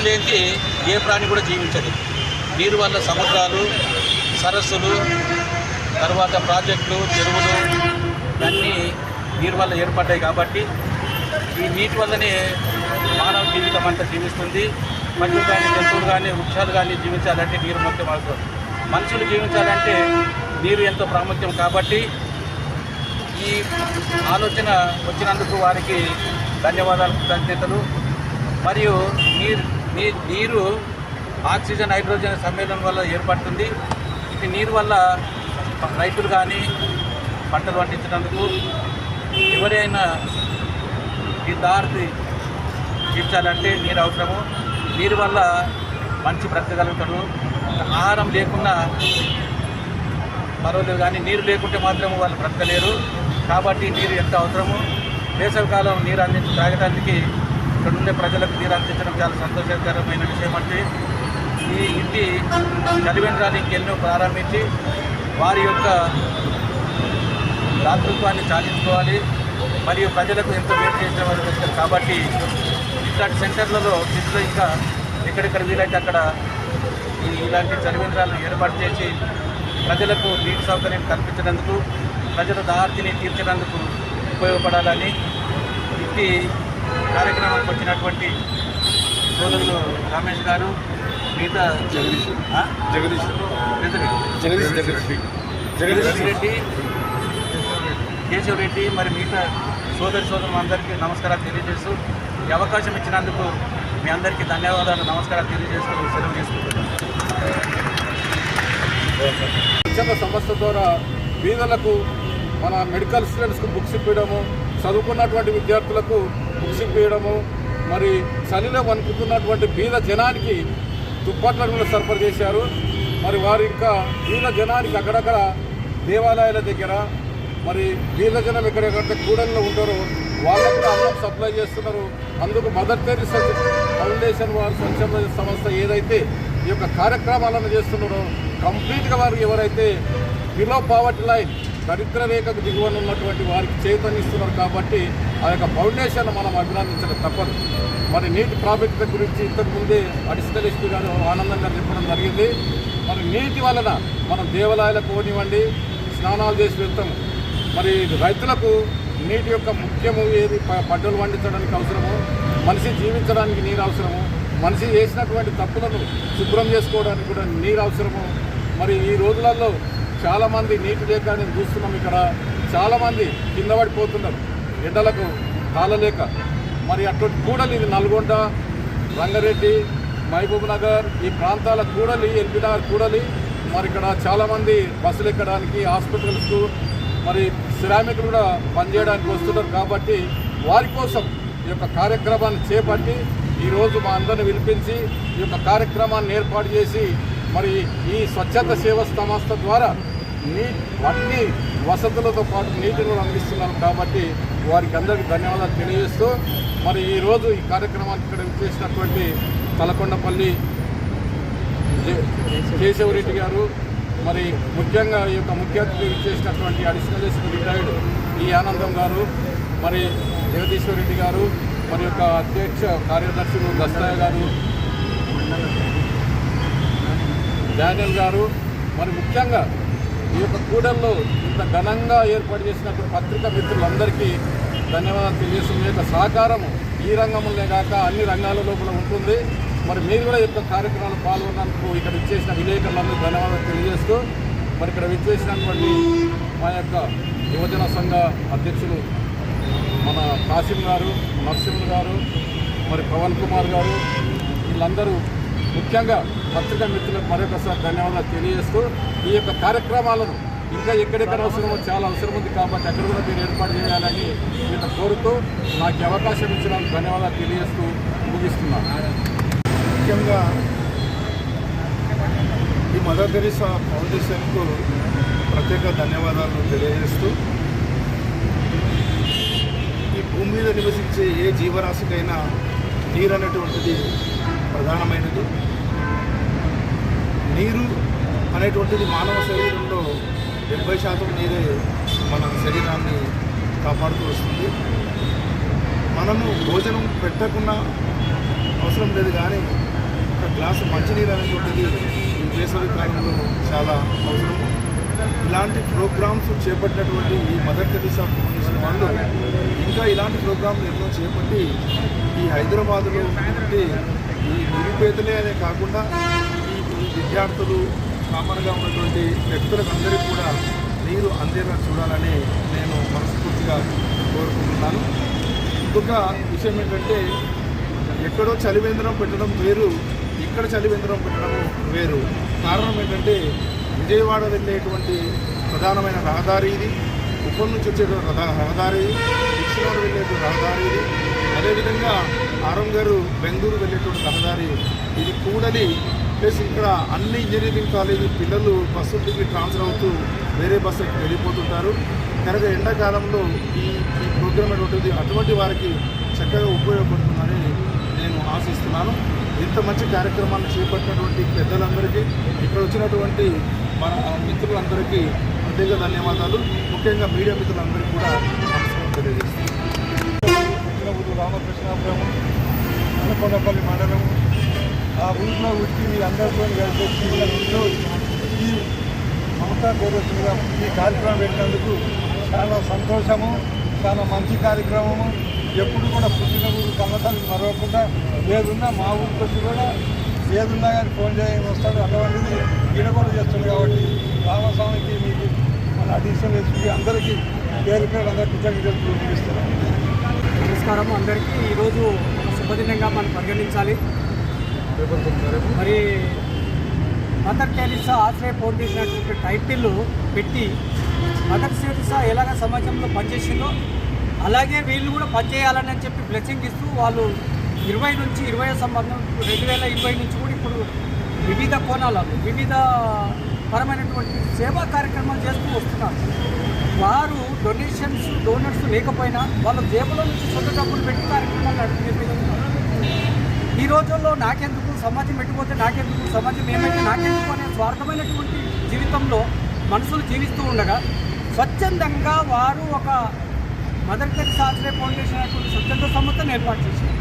లేనిది ఏ ప్రాణి కూడా జీవించదు. నీరు వల్ల సముద్రాలు, సరస్సులు, తర్వాత ప్రాజెక్టులు, చెరువులు ఇవన్నీ నీరు వల్ల ఏర్పడ్డాయి. కాబట్టి ఈ నీటి వల్లనే మానవ జీవితం అంతా జీవిస్తుంది. పశువులు కానీ, జంతువులు కానీ, వృక్షాలు కానీ జీవించాలంటే నీరు ముఖ్యం అవసరం. మనుషులు జీవించాలంటే నీరు ఎంతో ప్రాముఖ్యం. కాబట్టి ఈ ఆలోచన వచ్చినందుకు వారికి ధన్యవాదాలు, కృతజ్ఞతలు. మరియు నీరు ఆక్సిజన్, హైడ్రోజన్ సమ్మేళనం వల్ల ఏర్పడుతుంది. ఇది నీరు వల్ల రైతులు కానీ పంటలు పండించినందుకు, ఎవరైనా ఈ దారి తీర్చాలంటే నీరు అవసరము. నీరు వల్ల మంచి బ్రతకగలుగుతాడు. ఆహారం లేకుండా పర్వాలేదు, కానీ నీరు లేకుంటే మాత్రం వాళ్ళు బ్రతకలేరు. కాబట్టి నీరు ఎంత అవసరము. వేసవికాలం నీరు తాగడానికి ఇక్కడ ఉండే ప్రజలకు నీరు అందించడం చాలా సంతోషకరమైన విషయం. అంటే ఈ ఇంటి చలివేంద్రాలు ఇంకెన్నో ప్రారంభించి వారి యొక్క దాతృత్వాన్ని సాధించుకోవాలి. మరియు ప్రజలకు ఎంతో వేరు చేసిన వారు వస్తారు కాబట్టి ఇట్లాంటి సెంటర్లలో ఇంట్లో ఇంకా ఎక్కడెక్కడ వీలైతే అక్కడ ఇలాంటి చలివేంద్రాలను ఏర్పాటు చేసి ప్రజలకు నీటి సౌకర్యం కల్పించినందుకు, ప్రజల దాహార్తిని తీర్చడానికి ఉపయోగపడాలని ఇంటి కార్యక్రమానికి వచ్చినటువంటి సోదరులు రమేష్ గారు, మిగతా జగదీష్ రెడ్డి, కేశవ్ రెడ్డి, మరి మిగతా సోదరులు అందరికీ నమస్కారాలు తెలియజేస్తూ ఈ అవకాశం ఇచ్చినందుకు మీ అందరికీ ధన్యవాదాలు, నమస్కారాలు తెలియజేస్తూ సెలవు తీసుకుంటున్నాను. శిక్షణ సంస్థ ద్వారా బీదలకు మన మెడికల్ స్టూడెంట్స్కు బుక్స్ ఇప్పించడము, చదువుకున్నటువంటి విద్యార్థులకు బుక్స్ ఇప్పించడము, మరి చలిలో వణుకుతున్నటువంటి బీద జనానికి దుప్పట్లను కూడా సరఫరా చేశారు. మరి వారు ఇంకా బీద జనానికి అక్కడక్కడ దేవాలయాల దగ్గర మరి బీద జనం ఎక్కడెక్కడైతే కూడల్లో ఉంటారో వాళ్ళకు కూడా అన్నం సప్లై చేస్తున్నారు. అందుకు మదర్ తెరీసా ఫౌండేషన్ వారు స్వచ్ఛంద సంస్థ ఏదైతే ఈ యొక్క కార్యక్రమాలను చేస్తున్నారో కంప్లీట్గా వారు ఎవరైతే బిలో పావర్టీ లైన్ దరిద్ర రేఖకు దిగువన ఉన్నటువంటి వారికి చైతన్యస్తున్నారు. కాబట్టి ఆ యొక్క ఫౌండేషన్ మనం అభినందించడం తప్పదు. మరి నీటి ప్రాముఖ్యత గురించి ఇంతకుముందే అడిషనల్ ఎస్పీ గారు ఆనందంగా చెప్పడం జరిగింది. మరి నీటి వలన మనం దేవాలయాలకు పోనివ్వండి, స్నానాలు చేసి వెళ్తాము. మరి రైతులకు నీటి యొక్క ముఖ్యము ఏది, పంటలు పండించడానికి అవసరము, మనిషి జీవించడానికి నీరు అవసరము, మనిషి చేసినటువంటి తప్పులను శుభ్రం చేసుకోవడానికి కూడా నీరు అవసరము. మరి ఈ రోజులలో చాలామంది నీటి లేక నేను చూస్తున్నాం, ఇక్కడ చాలామంది కింద పడిపోతున్నారు ఎండలకు కాలలేక. మరి అటువంటి కూడలి ఇది నల్గొండ, రంగారెడ్డి, మహబూబ్ నగర్ ఈ ప్రాంతాల కూడలి, ఎల్బీ నగర్ కూడలి. మరి ఇక్కడ చాలామంది బస్సులు ఎక్కడానికి, హాస్పిటల్స్కు మరి శ్రామికులు కూడా పనిచేయడానికి వస్తున్నారు. కాబట్టి వారి కోసం ఈ యొక్క కార్యక్రమాన్ని చేపట్టి ఈరోజు మా అందరిని పిలిపించి ఈ యొక్క కార్యక్రమాన్ని ఏర్పాటు చేసి మరి ఈ స్వచ్ఛత సేవ సంస్థ ద్వారా అన్ని వసతులతో పాటు నీటిని అందిస్తున్నారు. కాబట్టి వారికి అందరికీ ధన్యవాదాలు తెలియజేస్తూ మరి ఈరోజు ఈ కార్యక్రమానికి ఇక్కడ చేసినటువంటి తలకొండపల్లి కేశవ్ రెడ్డి గారు, మరి ముఖ్యంగా ఈ యొక్క ముఖ్య అతిథి చేసినటువంటి అడిషనల్ ఎస్పీ రిటైర్డ్ ఈ ఆనందం గారు, మరి జగదీశ్వర్ రెడ్డి గారు, మరి యొక్క అధ్యక్ష కార్యదర్శులు దస్తాయ గారు, డానియల్ గారు, మరి ముఖ్యంగా ఈ యొక్క కూడల్లో ఇంత ఘనంగా ఏర్పాటు చేసినటువంటి పత్రికా మిత్రులందరికీ ధన్యవాదాలు తెలియజేస్తూ మీ యొక్క సహకారము ఈ రంగంలోనే కాక అన్ని రంగాల లోపల ఉంటుంది. మరి మీరు కూడా ఈ యొక్క కార్యక్రమాలు పాల్గొన్నందుకు ఇక్కడ ఇచ్చేసిన విలేకరులందరూ ధన్యవాదాలు తెలియజేస్తూ మరి ఇక్కడ విచ్చేసినటువంటి మా యొక్క యువజన సంఘ అధ్యక్షులు మన కాసిం గారు, నరసింహులు గారు, మరి పవన్ కుమార్ గారు, వీళ్ళందరూ ముఖ్యంగా పత్రికా మిత్రులకు మరొకసారి ధన్యవాదాలు తెలియజేస్తూ ఈ యొక్క కార్యక్రమాలను ఇంకా ఎక్కడెక్కడ అవసరమో చాలా అవసరం ఉంది కాబట్టి అక్కడ కూడా మీరు ఏర్పాటు చేయాలని మీతో కోరుతూ నాకు అవకాశం ఇచ్చినందుకు ధన్యవాదాలు తెలియజేస్తూ ముగిస్తున్నాను. ముఖ్యంగా ఈ మదర్ తెరీసా ఫౌండేషన్కు ప్రత్యేక ధన్యవాదాలు తెలియజేస్తూ ఈ భూమి మీద నివసించే ఏ జీవరాశికైనా నీరు అనేటువంటిది ప్రధానమైనది. నీరు అనేటువంటిది మానవ శరీరంలో 70% నీరే మన శరీరాన్ని కాపాడుతూ వస్తుంది. మనము భోజనం పెట్టకుండా అవసరం లేదు, కానీ ఒక గ్లాసు మంచినీరు అనేటువంటిది ఈ వేసవి కాలంలో చాలా అవసరము. ఇలాంటి ప్రోగ్రామ్స్ చేపట్టినటువంటి ఈ మదర్ తెరీసా ఫౌండేషన్ వాళ్ళు ఇంకా ఇలాంటి ప్రోగ్రాంలు ఎన్నో చేపట్టి ఈ హైదరాబాదులో ఉన్నటువంటి ఈ నిరుపేదలే అనే కాకుండా ఈ విద్యార్థులు కామన్గా ఉన్నటువంటి వ్యక్తులకు అందరికీ కూడా నీరు అందేలా చూడాలని నేను మనస్ఫూర్తిగా కోరుకుంటున్నాను. ఇంకొక విషయం ఏంటంటే ఎక్కడో చలివేంద్రం పెట్టడం వేరు, ఇక్కడ చలివేంద్రం పెట్టడం వేరు. కారణం ఏంటంటే విజయవాడ వెళ్ళేటువంటి ప్రధానమైన రహదారి ఇది, ఉప్పల్ నుంచి వచ్చే రహదారి ఇది, దక్షిణాడు వెళ్ళేటువంటి రహదారి ఇది, అదేవిధంగా ఆరంగారు బెంగళూరు వెళ్ళేటువంటి రహదారి ఇది కూడలి. ప్లస్ ఇక్కడ అన్ని ఇంజనీరింగ్ కాలేజీ పిల్లలు బస్సుల దిగి ట్రాన్స్ఫర్ అవుతూ వేరే బస్సుకి వెళ్ళిపోతుంటారు. కనుక ఎండాకాలంలో ఈ ప్రోగ్రామ్ అటువంటి వారికి చక్కగా ఉపయోగపడుతుందని ఆశిస్తున్నాను. ఇంత మంచి కార్యక్రమాన్ని చేపట్టినటువంటి పెద్దలందరికీ, ఇక్కడ వచ్చినటువంటి మన మిత్రులందరికీ ప్రత్యేక ధన్యవాదాలు. ముఖ్యంగా మీడియా మిత్రులందరికీ కూడా నమస్కారం తెలియజేస్తున్నాను. రామకృష్ణాపురం, అనకొండపల్లి మండలం, ఆ ఊరిలో వచ్చి అందరితో కలిసి ఈ మమతా గౌరవ ఈ కార్యక్రమం పెట్టినందుకు చాలా సంతోషము, చాలా మంచి కార్యక్రమము. ఎప్పుడు కూడా పుట్టిన ఊరు కన్నతల్లి మరవకుండా ఏదున్నా మా ఊరికి వచ్చి కూడా ఏదున్నా కానీ ఫోన్ చేయని వస్తాడు. అటువంటిది ఈడ కూడా చేస్తుంది కాబట్టి రామస్వామికి మీకు మన అడిషనల్ ఎస్పీ అందరికీ పేరు పేరు అందరికీ కృతజ్ఞతలు చూపిస్తున్నాను. నమస్కారం అందరికీ. ఈరోజు శుభదినంగా మనం పరిగణించాలి. మరి మదర్ టెరిసా ఆశ్రయ ఫౌండేషన్ టైటిల్ పెట్టి మదర్ టెరిసా ఎలాగ సమాజంలో పనిచేసిందో అలాగే వీళ్ళు కూడా పనిచేయాలని చెప్పి బ్లెస్సింగ్ ఇస్తూ వాళ్ళు 20 నుంచి 20 సంవత్సరం 2020 నుంచి కూడా ఇప్పుడు వివిధ కోణాలలో వివిధ పరమైనటువంటి సేవా కార్యక్రమాలు చేస్తూ వస్తున్నారు. వారు డోనర్స్ లేకపోయినా వాళ్ళ జేబులో నుంచి సొంత డబ్బులు పెట్టి కార్యక్రమాలు నడిపేస్తున్నారు. ఈ రోజుల్లో నాకెందుకు, సమాజం పెట్టిపోతే నాకెందుకు, సమాజం ఏమైతే నాకెందుకు అనే స్వార్థమైనటువంటి జీవితంలో మనుషులు జీవిస్తూ ఉండగా స్వచ్ఛందంగా వారు ఒక మదర్ టెరిసా ఆశ్రయ ఫౌండేషన్ అనేటువంటి స్వచ్ఛంద సంస్థను ఏర్పాటు చేశారు.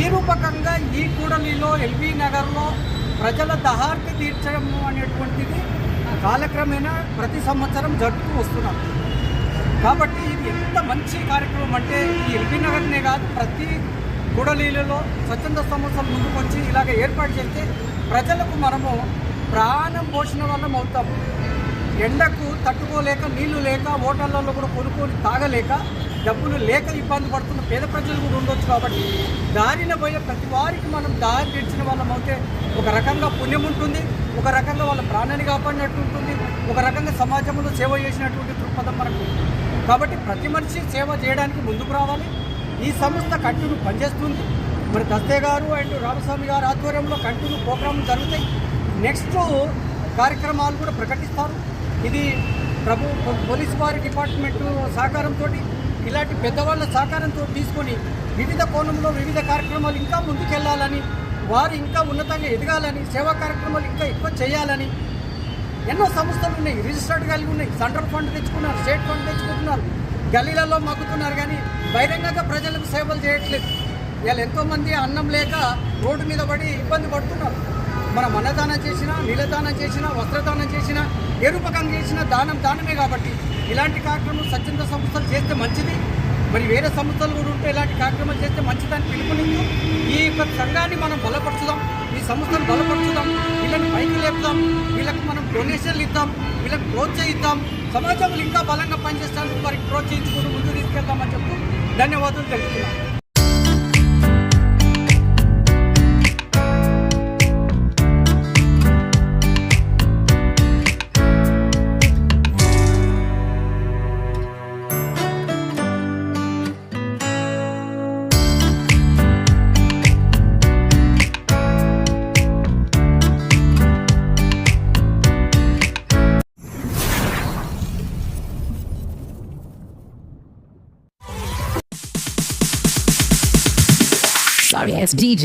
ఈ రూపకంగా ఈ కూడలిలో ఎల్బీ నగర్లో ప్రజల దహార్తి తీర్చడము అనేటువంటిది కాలక్రమేణా ప్రతి సంవత్సరం జరుపుతూ వస్తున్నాం. కాబట్టి ఇది ఎంత మంచి కార్యక్రమం అంటే ఈ ఎల్బీ నగర్నే కాదు ప్రతి కూడలిలో స్వచ్ఛంద సంస్థలు ముందుకు వచ్చి ఇలాగ ఏర్పాటు చేస్తే ప్రజలకు మనము ప్రాణం పోషణ వల్ల అవుతాము. ఎండకు తట్టుకోలేక, నీళ్లు లేక, హోటళ్లలో కూడా కొనుక్కొని తాగలేక, డబ్బులు లేక ఇబ్బంది పడుతున్న పేద ప్రజలు కూడా ఉండొచ్చు. కాబట్టి దారిన పోయే ప్రతి వారికి మనం దారి తెచ్చిన వాళ్ళం అయితే ఒక రకంగా పుణ్యం ఉంటుంది, ఒక రకంగా వాళ్ళ ప్రాణాన్ని కాపాడినట్టు ఉంటుంది, ఒక రకంగా సమాజంలో సేవ చేసినటువంటి దృక్పథం మనకు. కాబట్టి ప్రతి మనిషి సేవ చేయడానికి ముందుకు రావాలి. ఈ సంస్థ కంటిన్యూ పనిచేస్తుంది. మరి దస్తే గారు అండ్ రామస్వామి గారు ఆధ్వర్యంలో కంటిన్యూ ప్రోగ్రాంలు జరుగుతాయి. నెక్స్ట్ కార్యక్రమాలు కూడా ప్రకటిస్తారు. ఇది పోలీస్ వారి డిపార్ట్మెంటు సహకారంతో, ఇలాంటి పెద్దవాళ్ళ సహకారంతో తీసుకొని వివిధ కోణంలో వివిధ కార్యక్రమాలు ఇంకా ముందుకెళ్లాలని, వారు ఇంకా ఉన్నతంగా ఎదగాలని, సేవా కార్యక్రమాలు ఇంకా ఎక్కువ చేయాలని ఎన్నో సంస్థలు ఉన్నాయి, రిజిస్టర్డ్ కలిగి ఉన్నాయి. సెంట్రల్ ఫండ్ తెచ్చుకున్నారు, స్టేట్ ఫండ్ తెచ్చుకుంటున్నారు, గల్లీలలో మగ్గుతున్నారు, కానీ బహిరంగంగా ప్రజలకు సేవలు చేయట్లేదు. వీళ్ళు ఎంతోమంది అన్నం లేక రోడ్డు మీద పడి ఇబ్బంది పడుతున్నారు. మనం అన్నదానం చేసినా, నీళ్ళదానం చేసినా, వస్త్రదానం చేసినా, ఏ రూపకంగా చేసినా దానమే. కాబట్టి ఇలాంటి కార్యక్రమాలు స్వచ్ఛంద సంస్థలు చేస్తే మంచిది. మరి వేరే సంస్థలు కూడా ఉంటే ఇలాంటి కార్యక్రమాలు చేస్తే మంచిదని పిలుపునిస్తూ ఈ యొక్క సంఘాన్ని మనం బలపరుచుదాం, ఈ సంస్థను బలపరుచుదాం, వీళ్ళని పైకి లేపుదాం, వీళ్ళకి మనం డొనేషన్లు ఇద్దాం, వీళ్ళకి ప్రోత్సహిద్దాం, సమాజంలో ఇంకా బలంగా పనిచేస్తానికి వారికి ప్రోత్సహించుకుంటూ ముందుకు తీసుకెళ్దామని చెప్తూ ధన్యవాదాలు తెలుపుతున్నాను. Sorry, it's DJ.